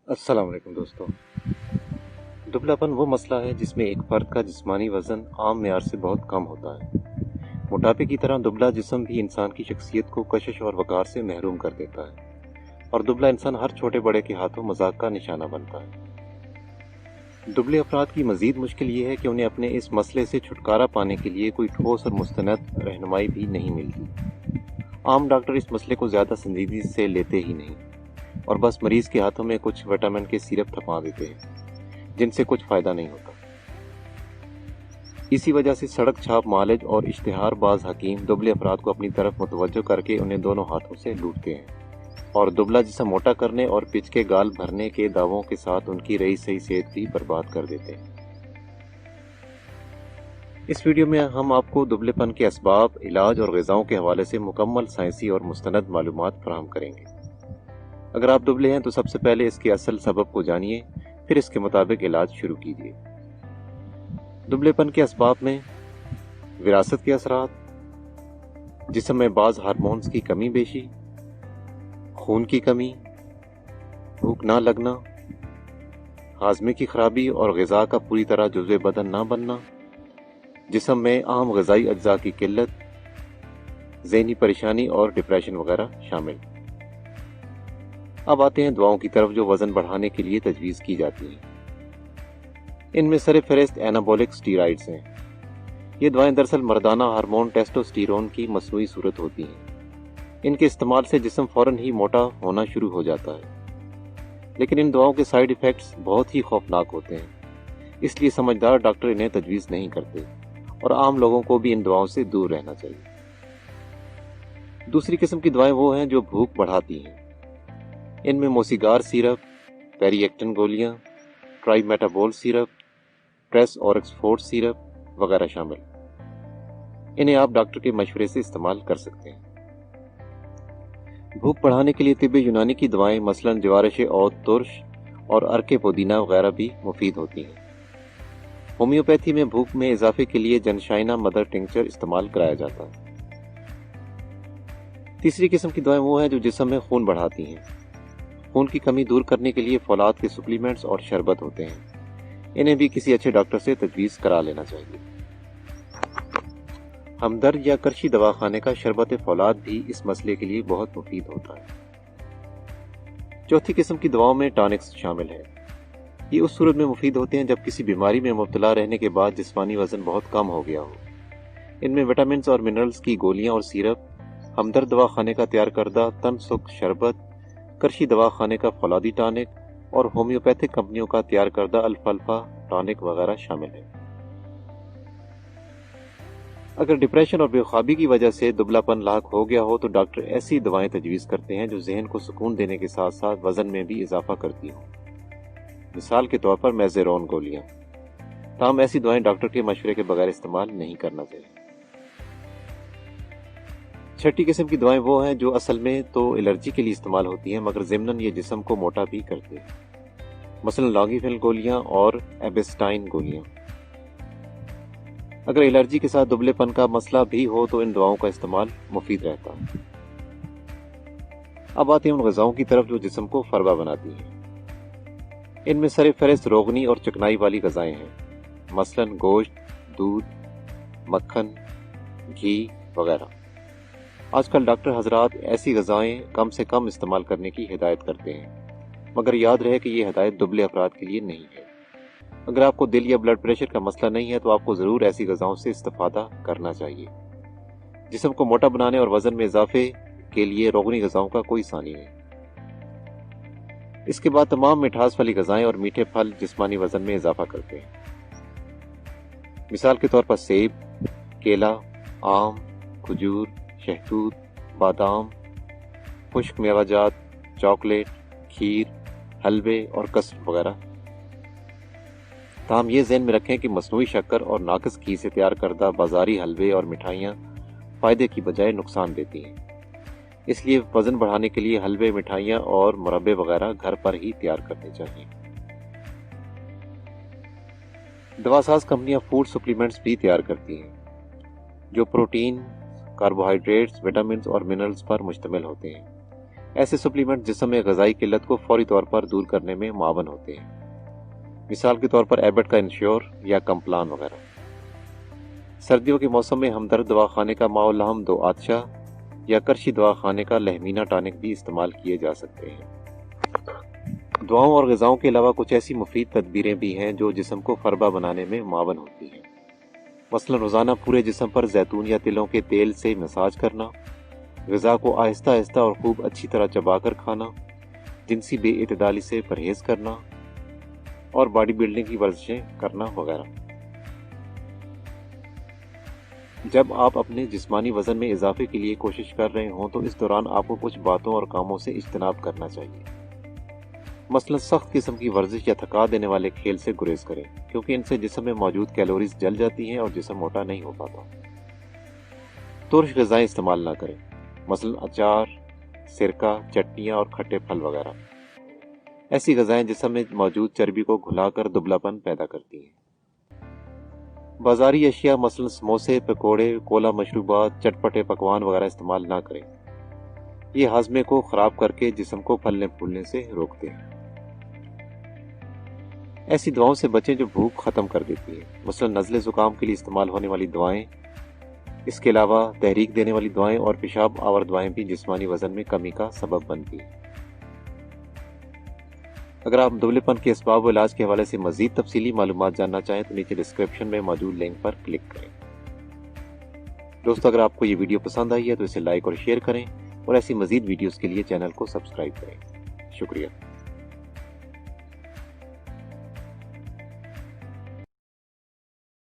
السلام علیکم دوستو۔ دبلاپن وہ مسئلہ ہے جس میں ایک فرد کا جسمانی وزن عام معیار سے بہت کم ہوتا ہے۔ موٹاپے کی طرح دبلا جسم بھی انسان کی شخصیت کو کشش اور وقار سے محروم کر دیتا ہے، اور دبلا انسان ہر چھوٹے بڑے کے ہاتھوں مذاق کا نشانہ بنتا ہے۔ دبلے افراد کی مزید مشکل یہ ہے کہ انہیں اپنے اس مسئلے سے چھٹکارا پانے کے لیے کوئی ٹھوس اور مستند رہنمائی بھی نہیں ملتی۔ عام ڈاکٹر اس مسئلے کو زیادہ سنجیدگی سے لیتے ہی نہیں، اور بس مریض کے ہاتھوں میں کچھ وٹامن کے سیرپ تھپا دیتے ہیں جن سے کچھ فائدہ نہیں ہوتا۔ اسی وجہ سے سڑک چھاپ معالج اور اشتہار باز حکیم دبلے افراد کو اپنی طرف متوجہ کر کے انہیں دونوں ہاتھوں سے لوٹتے ہیں، اور دبلا جسم موٹا کرنے اور پچ کے گال بھرنے کے دعووں کے ساتھ ان کی رہی صحیح صحت بھی برباد کر دیتے ہیں۔ اس ویڈیو میں ہم آپ کو دبلے پن کے اسباب، علاج اور غذاؤں کے حوالے سے مکمل سائنسی اور مستند معلومات فراہم کریں گے۔ اگر آپ دبلے ہیں تو سب سے پہلے اس کے اصل سبب کو جانیے، پھر اس کے مطابق علاج شروع کیجیے۔ دبلے پن کے اسباب میں وراثت کے اثرات، جسم میں بعض ہارمونز کی کمی بیشی، خون کی کمی، بھوک نہ لگنا، ہاضمے کی خرابی اور غذا کا پوری طرح جزو بدن نہ بننا، جسم میں عام غذائی اجزاء کی قلت، ذہنی پریشانی اور ڈپریشن وغیرہ شامل۔ اب آتے ہیں دواؤں کی طرف جو وزن بڑھانے کے لیے تجویز کی جاتی ہیں۔ ان میں سر فہرست اینابولک سٹیرائڈز ہیں۔ یہ دوائیں دراصل مردانہ ہارمون ٹیسٹوسٹیرون کی مصنوعی صورت ہوتی ہیں۔ ان کے استعمال سے جسم فوراً ہی موٹا ہونا شروع ہو جاتا ہے، لیکن ان دواؤں کے سائیڈ ایفیکٹس بہت ہی خوفناک ہوتے ہیں، اس لیے سمجھدار ڈاکٹر انہیں تجویز نہیں کرتے، اور عام لوگوں کو بھی ان دواؤں سے دور رہنا چاہیے۔ دوسری قسم کی دوائیں وہ ہیں جو بھوک بڑھاتی ہیں۔ ان میں موسیگار سیرپ، پیری ایکٹن گولیاں، ٹرائی میٹابول سیرپ، ٹریس اور ایکسفورٹ سیرپ وغیرہ شامل۔ انہیں آپ ڈاکٹر کے مشورے سے استعمال کر سکتے ہیں۔ بھوک بڑھانے کے لیے طب یونانی کی دوائیں مثلاً جوارش عود ترش اور عرق پودینہ وغیرہ بھی مفید ہوتی ہیں۔ ہومیوپیتھی میں بھوک میں اضافے کے لیے جنشائنا مدر ٹنکچر استعمال کرایا جاتا ہے۔ تیسری قسم کی دوائیں وہ ہیں جو جسم میں خون بڑھاتی ہیں۔ خون کی کمی دور کرنے کے لیے فولاد کے سپلیمنٹس اور شربت ہوتے ہیں۔ انہیں بھی کسی اچھے ڈاکٹر سے تجویز کرا لینا چاہیے۔ ہمدرد یا کرشی دواخانے کا شربت فولاد بھی اس مسئلے کے لیے بہت مفید ہوتا ہے۔ چوتھی قسم کی دواؤں میں ٹانکس شامل ہیں۔ یہ اس صورت میں مفید ہوتے ہیں جب کسی بیماری میں مبتلا رہنے کے بعد جسمانی وزن بہت کم ہو گیا ہو۔ ان میں وٹامنز اور منرلز کی گولیاں اور سیرپ، ہمدرد دواخانے کا تیار کردہ تنسک شربت، کرشی دواخانے کا فولادی ٹانک اور ہومیوپیتھک کمپنیوں کا تیار کردہ الفالفا ٹانک وغیرہ شامل ہیں۔ اگر ڈپریشن اور بے خوابی کی وجہ سے دبلا پن لاحق ہو گیا ہو تو ڈاکٹر ایسی دوائیں تجویز کرتے ہیں جو ذہن کو سکون دینے کے ساتھ ساتھ وزن میں بھی اضافہ کرتی ہوں۔ مثال کے طور پر میزیرون گولیاں۔ تاہم ایسی دوائیں ڈاکٹر کے مشورے کے بغیر استعمال نہیں کرنا چاہیے۔ چھٹی قسم کی دوائیں وہ ہیں جو اصل میں تو الرجی کے لیے استعمال ہوتی ہیں مگر ضمناً یہ جسم کو موٹا بھی کرتے ہیں، مثلا لانگیفل گولیاں اور ایبسٹائن گولیاں۔ اگر الرجی کے ساتھ دبلے پن کا مسئلہ بھی ہو تو ان دواؤں کا استعمال مفید رہتا ہے۔ اب آتے ہیں ان غذاؤں کی طرف جو جسم کو فربا بناتی ہیں۔ ان میں سر فہرست روغنی اور چکنائی والی غذائیں ہیں، مثلا گوشت، دودھ، مکھن، گھی وغیرہ۔ آج کل ڈاکٹر حضرات ایسی غذائیں کم سے کم استعمال کرنے کی ہدایت کرتے ہیں، مگر یاد رہے کہ یہ ہدایت دبلے افراد کے لیے نہیں ہے۔ اگر آپ کو دل یا بلڈ پریشر کا مسئلہ نہیں ہے تو آپ کو ضرور ایسی غذاؤں سے استفادہ کرنا چاہیے۔ جسم کو موٹا بنانے اور وزن میں اضافے کے لیے روغنی غذاؤں کا کوئی ثانی نہیں۔ اس کے بعد تمام مٹھاس والی غذائیں اور میٹھے پھل جسمانی وزن میں اضافہ کرتے ہیں۔ مثال کے طور پر سیب، کیلا، آم، کھجور، شہتوت، بادام، خشک میوہ جات، چاکلیٹ، کھیر، حلوے اور کسٹرڈ وغیرہ۔ تاہم یہ ذہن میں رکھیں کہ مصنوعی شکر اور ناقص گھی سے تیار کردہ بازاری حلوے اور مٹھائیاں فائدے کی بجائے نقصان دیتی ہیں، اس لیے وزن بڑھانے کے لیے حلوے، مٹھائیاں اور مربے وغیرہ گھر پر ہی تیار کرنے چاہیے۔ دواساز کمپنیاں فوڈ سپلیمنٹس بھی تیار کرتی ہیں جو پروٹین، کاربوہائیڈریٹس، وٹامنز اور منرلز پر مشتمل ہوتے ہیں۔ ایسے سپلیمنٹ جسم میں غذائی قلت کو فوری طور پر دور کرنے میں معاون ہوتے ہیں، مثال کے طور پر ایبٹ کا انشور یا کمپلان وغیرہ۔ سردیوں کے موسم میں ہمدرد دواخانے کا ماء الحم 2 آتشہ یا کرشی دواخانے کا لہمینہ ٹانک بھی استعمال کیے جا سکتے ہیں۔ دواؤں اور غذاؤں کے علاوہ کچھ ایسی مفید تدبیریں بھی ہیں جو جسم کو فربہ بنانے میں معاون ہوتی ہیں، مثلا روزانہ پورے جسم پر زیتون یا تلوں کے تیل سے مساج کرنا، غذا کو آہستہ آہستہ اور خوب اچھی طرح چبا کر کھانا، جنسی بے اعتدالی سے پرہیز کرنا اور باڈی بلڈنگ کی ورزشیں کرنا وغیرہ۔ جب آپ اپنے جسمانی وزن میں اضافے کے لیے کوشش کر رہے ہوں تو اس دوران آپ کو کچھ باتوں اور کاموں سے اجتناب کرنا چاہیے، مثلا سخت قسم کی ورزش یا تھکا دینے والے کھیل سے گریز کریں، کیونکہ ان سے جسم میں موجود کیلوریز جل جاتی ہیں اور جسم موٹا نہیں ہو پاتا۔ ترش غذائیں استعمال نہ کریں، مثلا اچار، سرکہ، چٹنیاں اور کھٹے پھل وغیرہ۔ ایسی غذائیں جسم میں موجود چربی کو گھلا کر دبلا پن پیدا کرتی ہیں۔ بازاری اشیاء مثلا سموسے، پکوڑے، کولا مشروبات، چٹپٹے پکوان وغیرہ استعمال نہ کریں، یہ ہاضمے کو خراب کر کے جسم کو پھلنے پھولنے سے روکتے ہیں۔ ایسی دواؤں سے بچیں جو بھوک ختم کر دیتی ہیں، مثلا نزلے زکام کے لیے استعمال ہونے والی دوائیں۔ اس کے علاوہ تحریک دینے والی دوائیں اور پیشاب آور دوائیں بھی جسمانی وزن میں کمی کا سبب بنتی ہیں۔ اگر آپ دبلے پن کے اسباب و علاج کے حوالے سے مزید تفصیلی معلومات جاننا چاہیں تو نیچے ڈسکرپشن میں موجود لنک پر کلک کریں۔ دوستو، اگر آپ کو یہ ویڈیو پسند آئی ہے تو اسے لائک اور شیئر کریں، اور ایسی مزید ویڈیوز کے لیے چینل کو سبسکرائب کریں۔ شکریہ۔